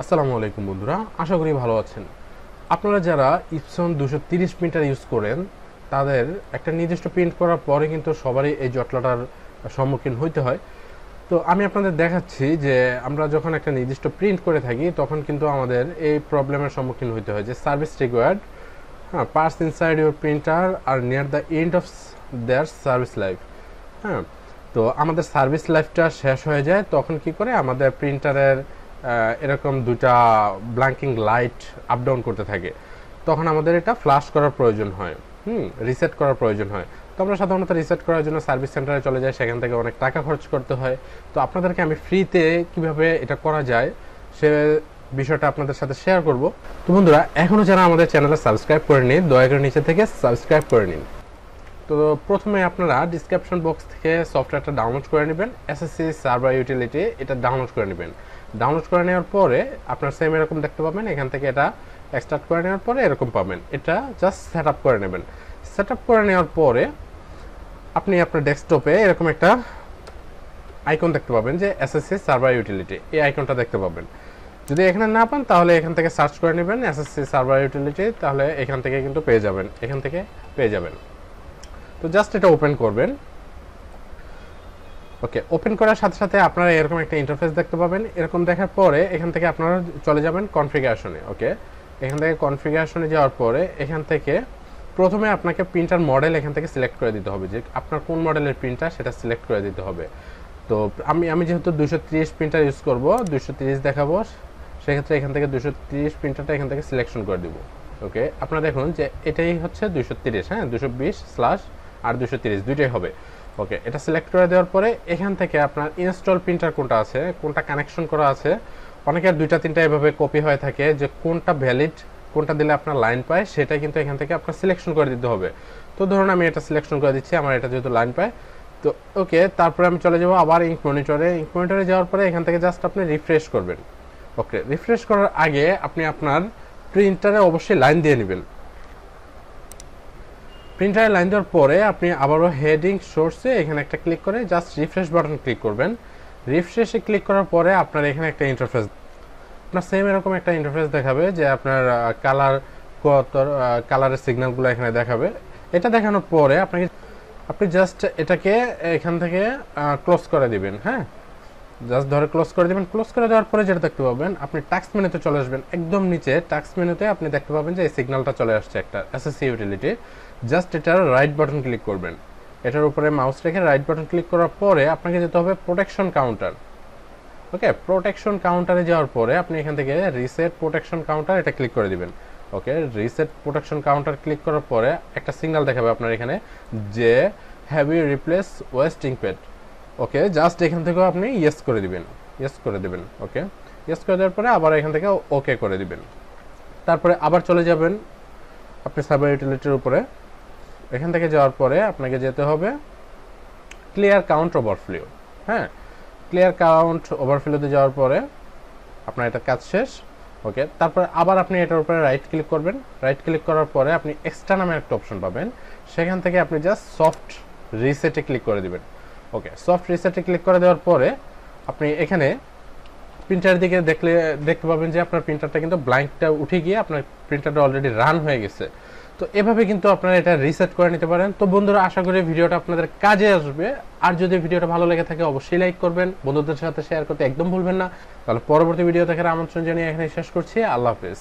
আসসালামু আলাইকুম বন্ধুরা, আশা করি ভালো আছেন। আপনারা যারা ইপসন 230 প্রিন্টার ইউজ করেন তাদের একটা নির্দিষ্ট প্রিন্ট করার পরে কিন্তু সবারই এই জটলাটার সম্মুখীন হইতে হয়। তো আমি আপনাদের দেখাচ্ছি যে আমরা যখন একটা নির্দিষ্ট প্রিন্ট করে থাকি তখন কিন্তু আমাদের এই প্রবলেমের সম্মুখীন হইতে হয় যে service required parts inside your printer are near the end of their service life. হ্যাঁ, তো আমাদের সার্ভিস লাইফটা শেষ হয়ে যায় তখন কি করে আমাদের প্রিন্টারের এরকম দুটা ব্ল্যাঙ্কিং লাইট আপ ডাউন করতে থাকে, তখন আমাদের এটা ফ্লাশ করার প্রয়োজন হয়, রিসেট করার প্রয়োজন হয়। তো আমরা সাধারণত রিসেট করার জন্য সার্ভিস সেন্টারে চলে যাই, সেখান থেকে অনেক টাকা খরচ করতে হয়। তো আপনাদেরকে আমি ফ্রিতে কিভাবে এটা করা যায় সে বিষয়টা আপনাদের সাথে শেয়ার করব। তো বন্ধুরা, এখনও যারা আমাদের চ্যানেলে সাবস্ক্রাইব করেনি দয়া করে নিচে থেকে সাবস্ক্রাইব করে নিন। তো প্রথমে আপনারা ডিসক্রিপশন বক্স থেকে সফটওয়্যারটা ডাউনলোড করে নেবেন, এসএসসি সার্ভার ইউটিলিটি এটা ডাউনলোড করে নেবেন। ডাউনলোড করে নেওয়ার পরে আপনার সেম এরকম দেখতে পাবেন, এখান থেকে এটা এক্সট্রাক্ট করে নেওয়ার পরে এরকম পাবেন। এটা জাস্ট সেট আপ করে নেবেন। সেট আপ করে নেওয়ার পরে আপনি আপনার ডেস্কটপে এরকম একটা আইকন দেখতে পাবেন যে এসএসসি সার্ভার ইউটিলিটি, এই আইকনটা দেখতে পাবেন। যদি এখানে না পান তাহলে এখান থেকে সার্চ করে নেবেন এসএসসি সার্ভার ইউটিলিটি, তাহলে এখান থেকে কিন্তু পেয়ে যাবেন, এখান থেকে পেয়ে যাবেন। তো জাস্ট এটা ওপেন করবেন। ওকে, ওপেন করার সাথে সাথে আপনারা এরকম একটা ইন্টারফেস দেখতে পাবেন। এরকম দেখার পরে এখান থেকে আপনারা চলে যাবেন কনফিগারেশনে। ওকে, এখান থেকে কনফিগারেশনে যাওয়ার পরে এখান থেকে প্রথমে আপনাকে প্রিন্টার মডেল এখান থেকে সিলেক্ট করে দিতে হবে যে আপনার কোন মডেলের প্রিন্টার সেটা সিলেক্ট করে দিতে হবে। তো আমি যেহেতু 230 প্রিন্টার ইউজ করব, 230 দেখাবো, সেক্ষেত্রে এখান থেকে 230 প্রিন্টারটা এখান থেকে সিলেকশন করে দিব। ওকে, আপনারা দেখুন যে এটাই হচ্ছে 230, হ্যাঁ 220 আর 230 দুইটাই হবে। ওকে, এটা সিলেক্ট করে দেওয়ার পরে এখান থেকে আপনার ইনস্টল প্রিন্টার কোনটা আছে, কোনটা কানেকশন করা আছে, অনেকের দুইটা তিনটা এভাবে কপি হয়ে থাকে যে কোনটা ভ্যালিড, কোনটা দিলে আপনার লাইন পায় সেটা কিন্তু এখান থেকে আপনার সিলেকশন করে দিতে হবে। তো ধরুন আমি এটা সিলেকশন করে দিচ্ছি, আমার এটা যেহেতু লাইন পায়। তো ওকে, তারপরে আমি চলে যাব আবার ইঙ্ক মনিটরে যাওয়ার পরে এখান থেকে জাস্ট আপনি রিফ্রেশ করবেন। ওকে, রিফ্রেশ করার আগে আপনি আপনার প্রিন্টারে অবশ্যই লাইন দিয়ে নেবেন। প্রিন্টারে লাইন দেওয়ার পরে আপনি আবারও হেডিং সোর্সে এখানে একটা ক্লিক করে জাস্ট রিফ্রেশ বাটন ক্লিক করবেন। রিফ্রেশে ক্লিক করার পরে আপনার এখানে একটা ইন্টারফেস, আপনার সেম এরকম একটা ইন্টারফেস দেখাবে যে আপনার কালারের সিগন্যালগুলো এখানে দেখাবে। এটা দেখানোর পরে আপনি জাস্ট এটাকে এখান থেকে ক্লোজ করে দিবেন। হ্যাঁ, জাস্ট ধরে ক্লোজ করে দিবেন। ক্লোজ করে দেওয়ার পরে যেটা দেখতে পাবেন, আপনি টাস্ক মেনুতে চলে আসবেন। একদম নিচে টাস্ক মেনুতে আপনি দেখতে পাবেন যে এই সিগন্যালটা চলে আসছে একটা এসএসসি ইউটিলিটি। জাস্ট এটার রাইট বাটন ক্লিক করবেন, এটার উপরে মাউস রেখে রাইট বাটন ক্লিক করার পরে আপনাকে যেতে হবে প্রোটেকশন কাউন্টার। ওকে, প্রোটেকশন কাউন্টারে যাওয়ার পরে আপনি এখান থেকে রিসেট প্রোটেকশন কাউন্টার এটা ক্লিক করে দিবেন। Okay, reset protection counter click করার পরে একটা সিগন্যাল দেখাবে আপনার এখানে যে have you replace waste inkpad. Okay, just এখান থেকেও আপনি ইয়েস করে দিবেন, ওকে, ইয়েস করে দেওয়ার পরে আবার এখান থেকে ওকে করে দিবেন। তারপরে আবার চলে যাবেন আপনি সার্ভার ইউটিলিটির উপরে। এখান থেকে যাওয়ার পরে আপনাকে যেতে হবে ক্লিয়ার কাউন্ট ওভারফ্লো। হ্যাঁ, ক্লিয়ার কাউন্ট ওভারফ্লোতে যাওয়ার পরে আপনার এটা কাজ শেষ। ওকে, তারপরে আবার আপনি এটার উপরে রাইট ক্লিক করবেন। রাইট ক্লিক করার পরে আপনি এক্সট্রা নামে একটা অপশন পাবেন, সেখান থেকে আপনি জাস্ট সফট রিসেটে ক্লিক করে দিবেন। ওকে, সফট রিসেটে ক্লিক করে দেওয়ার পরে আপনি এখানে প্রিন্টারের দিকে দেখতে পাবেন যে আপনার প্রিন্টারটা কিন্তু ব্ল্যাঙ্কটা উঠে গিয়ে আপনার প্রিন্টারটা অলরেডি রান হয়ে গেছে। তো এভাবে কিন্তু আপনারা এটা রিসেট করে নিতে পারেন। তো বন্ধুরা, আশা করি ভিডিওটা আপনাদের কাজে আসবে। আর যদি ভিডিওটা ভালো লেগে থাকে অবশ্যই লাইক করবেন, বন্ধুদের সাথে শেয়ার করতে একদম ভুলবেন না। তাহলে পরবর্তী ভিডিও দেখার আমন্ত্রণ জানিয়ে এখানে শেষ করছি। আল্লাহ হাফেজ।